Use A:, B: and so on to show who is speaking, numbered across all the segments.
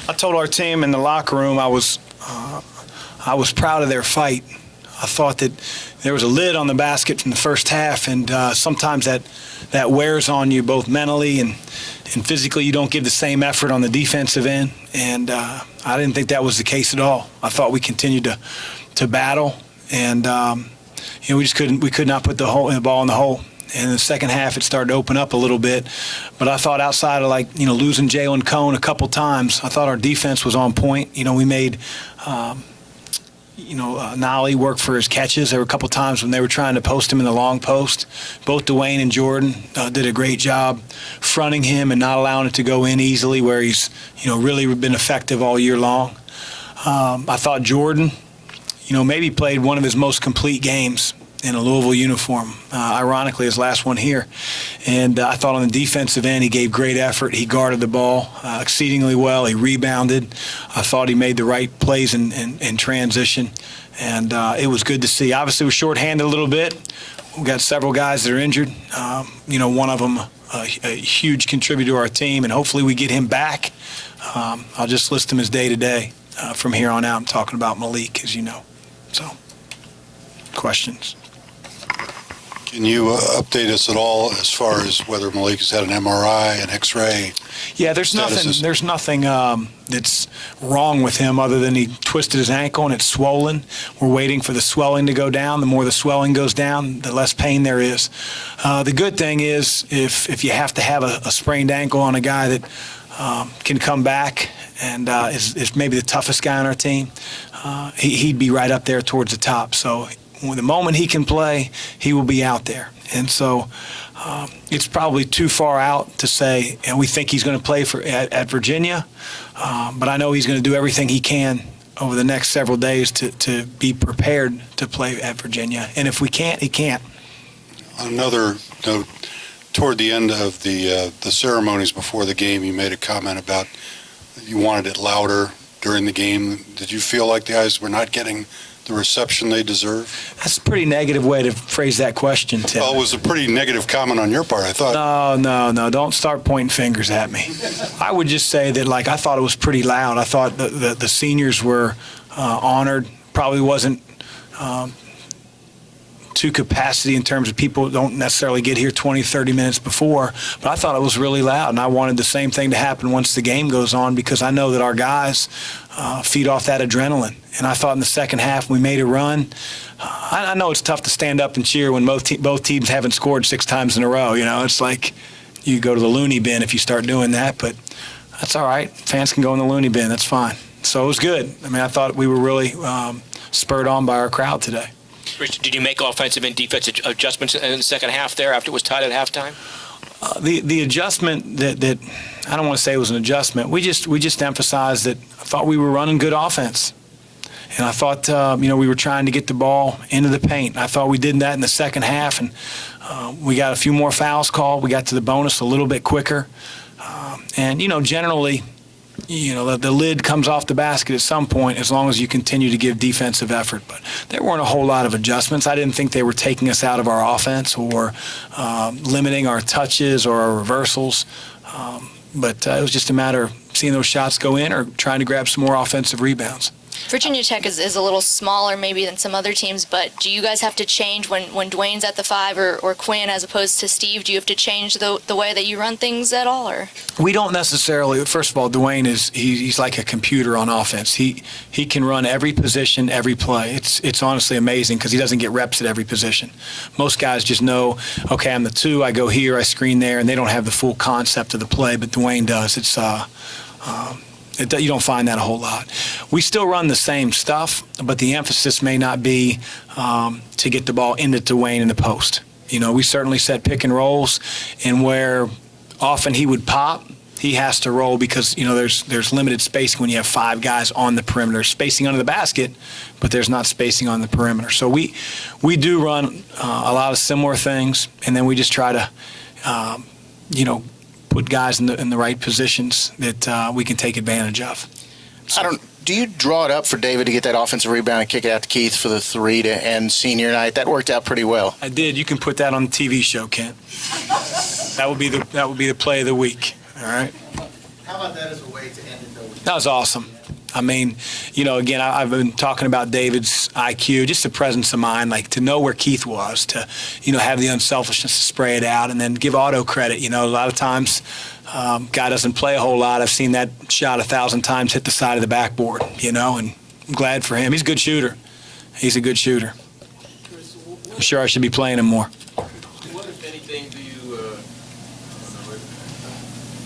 A: I told our team in the locker room I was proud of their fight. I thought that there was a lid on the basket from the first half, and sometimes that wears on you both mentally and physically. You don't give the same effort on the defensive end, and I didn't think that was the case at all. I thought we continued to battle, and we could not put the ball in the hole. And in the second half, it started to open up a little bit. But I thought outside of losing Jalen Cone a couple times, I thought our defense was on point. We made Nolly work for his catches. There were a couple times when they were trying to post him in the long post. Both Dwayne and Jordan did a great job fronting him and not allowing it to go in easily, where he's really been effective all year long. I thought Jordan, maybe played one of his most complete games in a Louisville uniform, ironically his last one here. And I thought on the defensive end he gave great effort. He guarded the ball exceedingly well. He rebounded. I thought he made the right plays in transition. And it was good to see. Obviously we're shorthanded a little bit. We've got several guys that are injured. One of them a huge contributor to our team, and hopefully we get him back. I'll just list him as day-to-day from here on out. I'm talking about Malik, as you know. So, questions?
B: Can you update us at all as far as whether Malik has had an MRI, an X-ray?
A: Yeah, there's nothing that's wrong with him other than he twisted his ankle and it's swollen. We're waiting for the swelling to go down. The more the swelling goes down, the less pain there is. The good thing is if you have to have a sprained ankle on a guy that can come back and is maybe the toughest guy on our team, he'd be right up there towards the top. So the moment he can play, he will be out there. And so it's probably too far out to say, and we think he's going to play at Virginia, but I know he's going to do everything he can over the next several days to be prepared to play at Virginia. And if we can't, he can't.
B: On another note, toward the end of the ceremonies before the game, you made a comment about you wanted it louder during the game. Did you feel like the guys were not getting the reception they deserve?
A: That's a pretty negative way to phrase that question, Tim.
B: Well, it was a pretty negative comment on your part, I thought.
A: No. Don't start pointing fingers at me. I would just say that, I thought it was pretty loud. I thought the seniors were honored. Probably wasn't to capacity in terms of people don't necessarily get here 20, 30 minutes before, but I thought it was really loud, and I wanted the same thing to happen once the game goes on because I know that our guys feed off that adrenaline. And I thought in the second half we made a run. I know it's tough to stand up and cheer when both teams haven't scored 6 times in a row. It's like you go to the loony bin if you start doing that, but that's all right. Fans can go in the loony bin. That's fine. So it was good. I thought we were really spurred on by our crowd today.
C: Rich, did you make offensive and defensive adjustments in the second half there after it was tied at halftime?
A: The adjustment that I don't want to say it was an adjustment. We just emphasized that I thought we were running good offense, and I thought we were trying to get the ball into the paint. I thought we did that in the second half, and we got a few more fouls called. We got to the bonus a little bit quicker, and generally. The lid comes off the basket at some point as long as you continue to give defensive effort. But there weren't a whole lot of adjustments. I didn't think they were taking us out of our offense or limiting our touches or our reversals. But it was just a matter of seeing those shots go in or trying to grab some more offensive rebounds.
D: Virginia Tech is a little smaller maybe than some other teams, but do you guys have to change when Dwayne's at the 5 or Quinn as opposed to Steve? Do you have to change the way that you run things at all? Or
A: we don't necessarily. First of all, Dwayne he's like a computer on offense. He can run every position, every play. It's honestly amazing because he doesn't get reps at every position. Most guys just know, okay, I'm the 2, I go here, I screen there, and they don't have the full concept of the play, but Dwayne does. You don't find that a whole lot. We still run the same stuff, but the emphasis may not be to get the ball into Dwayne in the post. We certainly set pick and rolls, and where often he would pop, he has to roll because there's limited spacing when you have 5 guys on the perimeter, spacing under the basket, but there's not spacing on the perimeter. So we do run a lot of similar things, and then we just try to put guys in the right positions that we can take advantage of. So,
E: do you draw it up for David to get that offensive rebound and kick it out to Keith for the 3 to end senior night? That worked out pretty well.
A: I did. You can put that on the TV show, Kent. That would be the play of the week. All right.
F: How about that as a way to end it though?
A: That was awesome. I mean, again, I've been talking about David's IQ, just the presence of mind, like to know where Keith was, to, have the unselfishness to spray it out and then give Otto credit. A lot of times, guy doesn't play a whole lot. I've seen that shot 1,000 times hit the side of the backboard, and I'm glad for him. He's a good shooter. He's a good shooter. I'm sure I should be playing him more.
F: What, if anything, do you,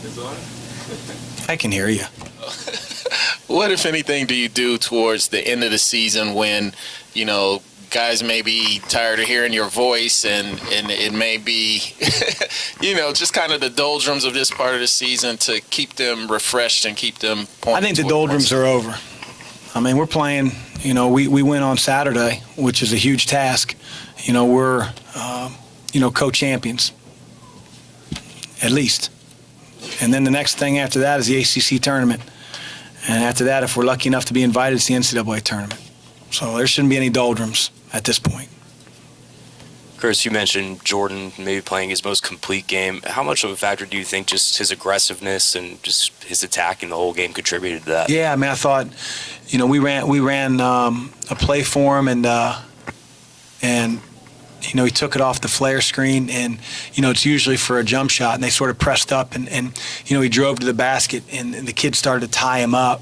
F: is on?
A: I can hear you.
G: What, if anything, do you do towards the end of the season when, guys may be tired of hearing your voice and it may be, just kind of the doldrums of this part of the season to keep them refreshed and keep them pointing?
A: I think the doldrums are over. I mean, we're playing, we win on Saturday, which is a huge task. We're, co-champions, at least. And then the next thing after that is the ACC tournament. And after that, if we're lucky enough to be invited, it's the NCAA tournament. So there shouldn't be any doldrums at this point.
H: Chris, you mentioned Jordan maybe playing his most complete game. How much of a factor do you think just his aggressiveness and just his attacking the whole game contributed to that?
A: Yeah, I mean, I thought, we ran a play for him, and he took it off the flare screen, and, it's usually for a jump shot, and they sort of pressed up, and he drove to the basket, and the kid started to tie him up.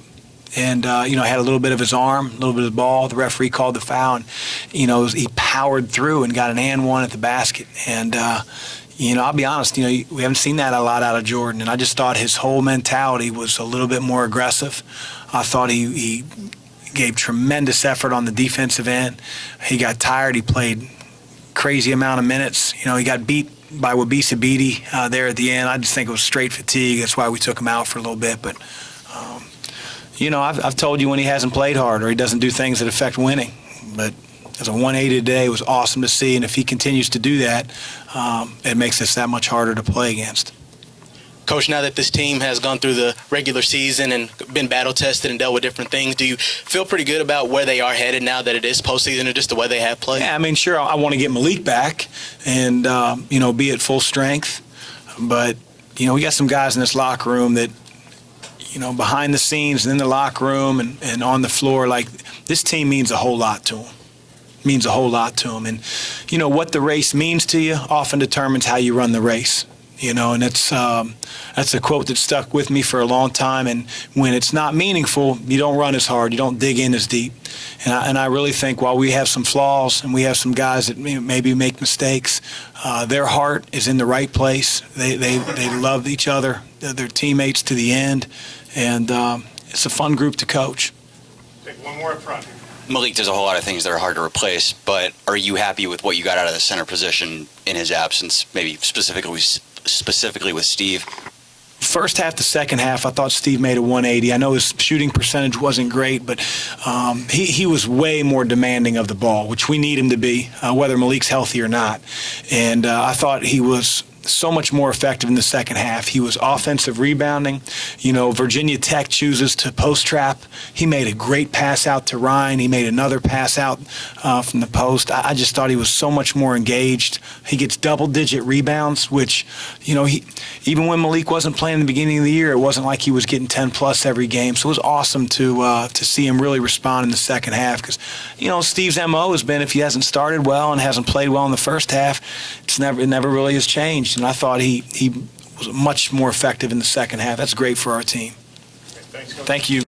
A: And, had a little bit of his arm, a little bit of the ball. The referee called the foul, and, he powered through and got an and one at the basket. And, I'll be honest, we haven't seen that a lot out of Jordan, and I just thought his whole mentality was a little bit more aggressive. I thought he gave tremendous effort on the defensive end. He got tired. He played crazy amount of minutes. He got beat by Wabisa Beatty there at the end. I just think it was straight fatigue. That's why we took him out for a little bit. But, I've told you when he hasn't played hard or he doesn't do things that affect winning. But as a 180 today, it was awesome to see. And if he continues to do that, it makes us that much harder to play against.
I: Coach, now that this team has gone through the regular season and been battle-tested and dealt with different things, do you feel pretty good about where they are headed now that it is postseason, or just the way they have played?
A: Yeah, I mean, sure, I want to get Malik back and, be at full strength. But, we got some guys in this locker room that, behind the scenes and in the locker room and on the floor, like, this team means a whole lot to them. Means a whole lot to them. And, what the race means to you often determines how you run the race. And that's a quote that stuck with me for a long time. And when it's not meaningful, you don't run as hard, you don't dig in as deep. And I really think while we have some flaws and we have some guys that maybe make mistakes, their heart is in the right place. They love each other, their teammates to the end, and it's a fun group to coach.
F: Take one more up front.
J: Malik does a whole lot of things that are hard to replace, but are you happy with what you got out of the center position in his absence, maybe specifically with Steve?
A: First half to second half, I thought Steve made a 180. I know his shooting percentage wasn't great, but he was way more demanding of the ball, which we need him to be, whether Malik's healthy or not. And I thought he was so much more effective in the second half. He was offensive rebounding. Virginia Tech chooses to post trap. He made a great pass out to Ryan. He made another pass out from the post. I just thought he was so much more engaged. He gets double-digit rebounds, which, even when Malik wasn't playing in the beginning of the year, it wasn't like he was getting 10-plus every game. So it was awesome to see him really respond in the second half because, Steve's MO has been if he hasn't started well and hasn't played well in the first half, it never really has changed. And I thought he was much more effective in the second half. That's great for our team.
F: Thanks, Coach.
A: Thank you.